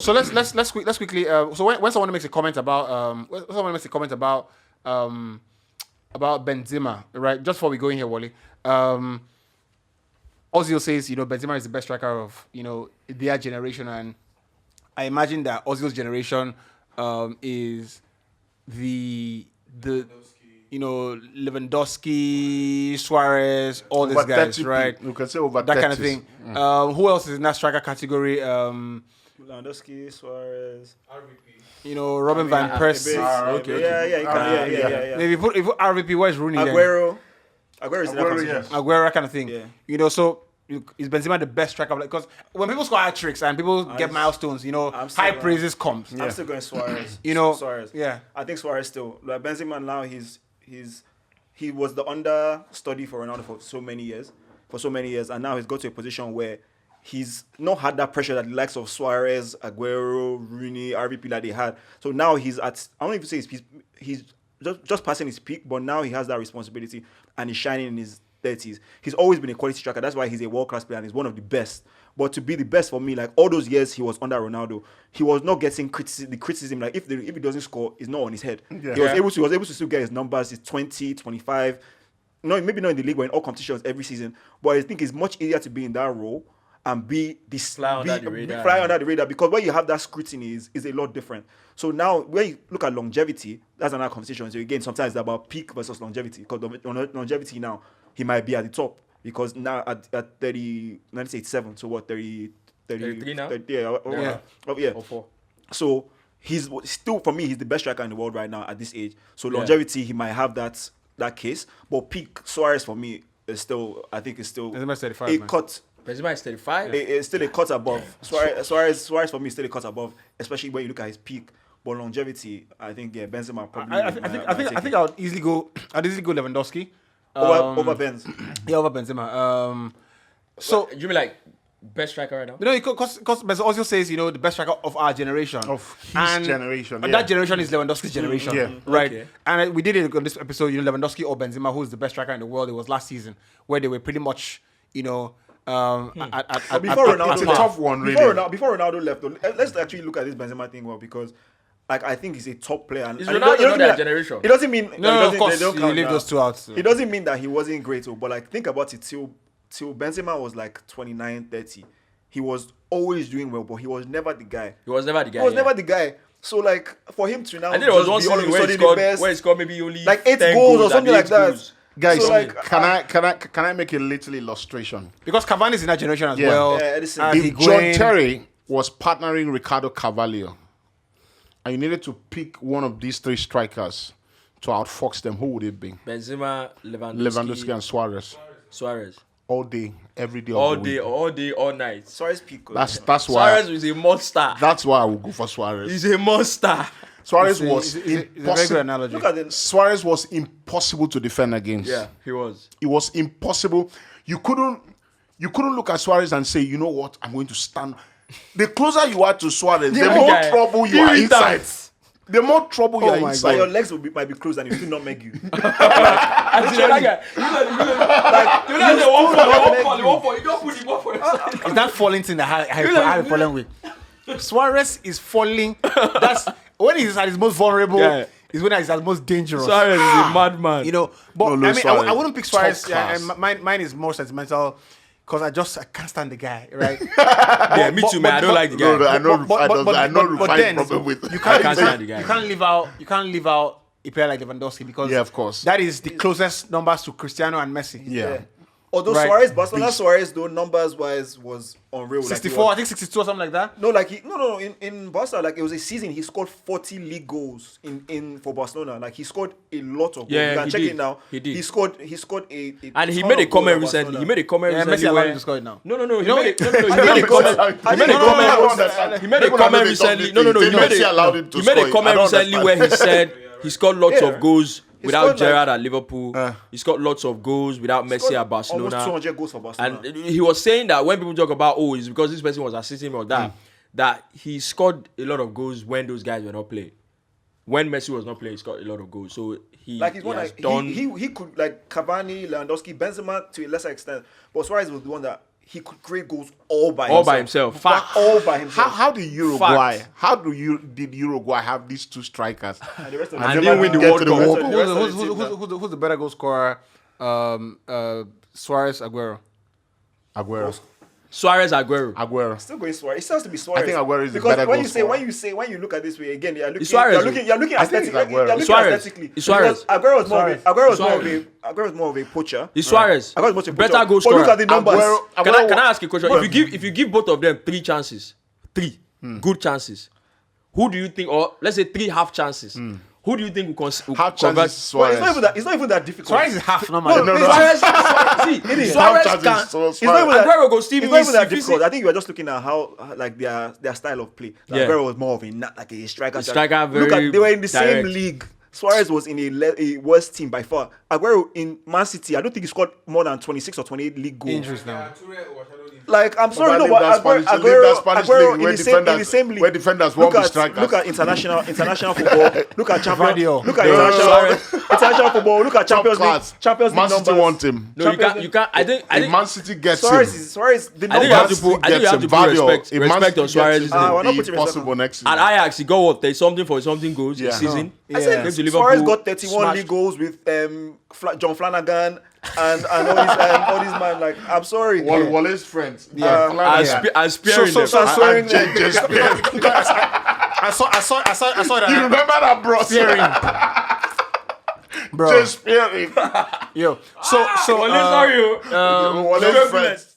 So let's quickly. So when someone makes a comment about Benzema, right? Just before we go in here, Wally. Ozil says, Benzema is the best striker of, their generation, and I imagine that Ozil's generation is the Lewandowski, Suarez, all these guys, 30, right? You can say over that 30s. kind of thing. Who else is in that striker category? Lewandowski, Suarez, Robin van Persie. Okay. Yeah. If you put RVP, where's Rooney? Aguero is in that Aguero, position. yes. Aguero, that kind of thing. Yeah. So is Benzema the best striker? Because when people score hat-tricks and people get milestones, high praises comes. I'm still going Suarez. Suarez. Yeah. I think Suarez still. Like Benzema now, he was the understudy for Ronaldo for so many years, and now he's got to a position where he's not had that pressure that the likes of Suarez, Aguero, Rooney, RVP that they had. So now he's at, I don't even say he's just passing his peak, but now he has that responsibility and he's shining in his 30s. He's always been a quality striker. That's why he's a world-class player and he's one of the best. But to be the best for me, like all those years he was under Ronaldo, he was not getting criticism. Like if he doesn't score, it's not on his head. Yeah. He was able to still get his numbers, his 20, 25. No, maybe not in the league, but in all competitions every season. But I think it's much easier to be in that role and fly under the radar, because when you have that scrutiny is a lot different. So now when you look at longevity, that's another conversation. So again, sometimes it's about peak versus longevity, because longevity now he might be at the top, because now at 30, 1987, so what, 33 now? 30, yeah. Or 4. So he's still, for me, he's the best striker in the world right now at this age. So longevity, he might have that case, but peak Suarez for me is still, I think it's still Benzema is 35, a man. cut. Benzema is 35. It's still a cut above. Suarez for me is still a cut above, especially when you look at his peak. But longevity, I think Benzema probably. I think I'd easily go Lewandowski over Benz. Yeah, over Benzema. So You mean like best striker right now? because Ozil says the best striker of our generation, Of his generation. and yeah. that generation is Lewandowski's generation, Yeah. right? Okay. And we did it on this episode. Lewandowski or Benzema, who's the best striker in the world? It was last season where they were pretty much But before Ronaldo, It's a left- tough one, really. Before Ronaldo left, though, let's actually look at this Benzema thing well, because like I think he's a top player. And Is and Ronaldo it doesn't not mean that generation? It doesn't mean No, of they course, don't you count leave now. those two out. So. It doesn't mean that he wasn't great, but like think about it till Benzema was like 29, 30. He was always doing well, but he was never the guy. He was never the guy. He was never the guy. So like for him to now, I think there was one just be all of season a where he sudden the best, scored maybe only like 8 10 goals or and something like 8 that. goals. Guys, So, like, can I make a little illustration? Because Cavani is in that generation as Yeah. well. Yeah, Edison. And If John Higuain. Terry was partnering Ricardo Carvalho, and you needed to pick one of these three strikers to outfox them, who would it be? Benzema, Lewandowski and Suarez. Suarez. All day, every day. All of the day, week. all night. Suarez peak. That's Suarez why. is a monster. That's why I would go for Suarez. He's a monster. Suarez It's was a very good impossible. analogy. Look at the Suarez was impossible to defend against. Yeah, he was. It was impossible. You couldn't look at Suarez and say, you know what, I'm going to stand. The closer you are to Suarez, the more guy. trouble you are inside. The more trouble you are my inside. your legs might be closed and it still not make you. You don't put him up for yourself. It's that falling thing that I have a problem with. Suarez is falling. That's when he's at his most vulnerable. Yeah. Is when he's at his most dangerous. Suarez is a madman. But No, I mean, Suarez. I wouldn't pick Suarez. Top Yeah, class. and mine is more sentimental because I can't stand the guy, right? Yeah, me too, man. I don't like the guy. No, I know but Rufai then problem with. you I can't can't stand the guy. You can't leave out a player like Lewandowski because Yeah, of course. that is the closest numbers to Cristiano and Messi. Yeah. Although Right. Barcelona Suarez, though numbers wise was unreal. 64, I think 62 or something like that. No, like in Barca, like it was a season he scored 40 league goals in for Barcelona. Like he scored a lot of goals. Yeah, you can he check did. it now. He did. He scored a And he ton made a of goals comment at recently. Barcelona. He made a comment Yeah, Messi recently allowed him where to score it now. No. He know, made a I comment. don't He made a know. comment. I don't understand. He made a comment recently. No. He made a comment recently where he said he scored lots Yeah. of goals He without scored, like- Gerrard at Liverpool. He scored lots of goals without Messi Scored at Barcelona. Almost 200 goals for Barcelona. And he was saying that when people talk about, it's because this person was assisting him or that he scored a lot of goals when those guys were not playing. When Messi was not playing, he scored a lot of goals. So he like he's one has like done. he could like Cavani, Lewandowski, Benzema to a lesser extent, but Suarez was the one that he could create goals all by himself. Fact. All by himself. How did Uruguay? Did Uruguay have these two strikers? And the rest of And them didn't win the get World to Cup. rest of the team. Who's the better goal scorer? Suarez, Aguero. Aguero. Suarez, Aguero. Still going Suarez. It still has to be Suarez. I think Aguero is the because better when goal you scorer. when you look at this way again, you're looking Suarez. you're looking I think it's aesthetically. Aguero. You're looking Suarez. aesthetically. It's Suarez. Because Aguero was more of a Suarez. Aguero was more of a poacher. It's Suarez. Aguero was more of a poacher. Better goal But scorer. look at the numbers. Can I ask you a question? If you give both of them 3 chances, 3 good chances, who do you think, or let's say 3 half chances, who do you think will Half convert? chances Well, Suarez. it's not even that difficult. Suarez is half normal. No, Suarez, see, Suarez Half can. chances, so It's not even that, Aguero go Stevie it's not even that if you difficult. see- I think you are just looking at how like their style of play. Like, Yeah. Aguero was more of like a striker. Striker, Look very at they were in the same direct. league. Suarez was in a worse team by far. Aguero in Man City, I don't think he scored more than 26 or 28 league goals. Injuries now. Like I'm sorry, no, Leave but that Spanish- leave Aguero, that Spanish Aguero league where in the defenders- same league. where defenders won't be strikers. Look at international football. Look at champions. Radio. Look at Suarez. international football. Look at Top Champions League. class. Champions League Man City numbers. want him. No, you can't. I think. If Man City gets Suarez him, is Suarez. The I think you have numbers. to put. I think you have to put respect on Suarez. we're not be putting respect possible next season. At Ajax, he got what? 30 for something goals Yeah. this season. I said Came to Suarez Liverpool, got 31 smashed. league goals with John Flanagan and all these man. Like I'm sorry. Wallace's friends. And Spearing them. so- swearing And JJ Spearing. I saw that. You remember that, bro? Bro. Just Spearing. Yo. So Sorry. Wallace's friends.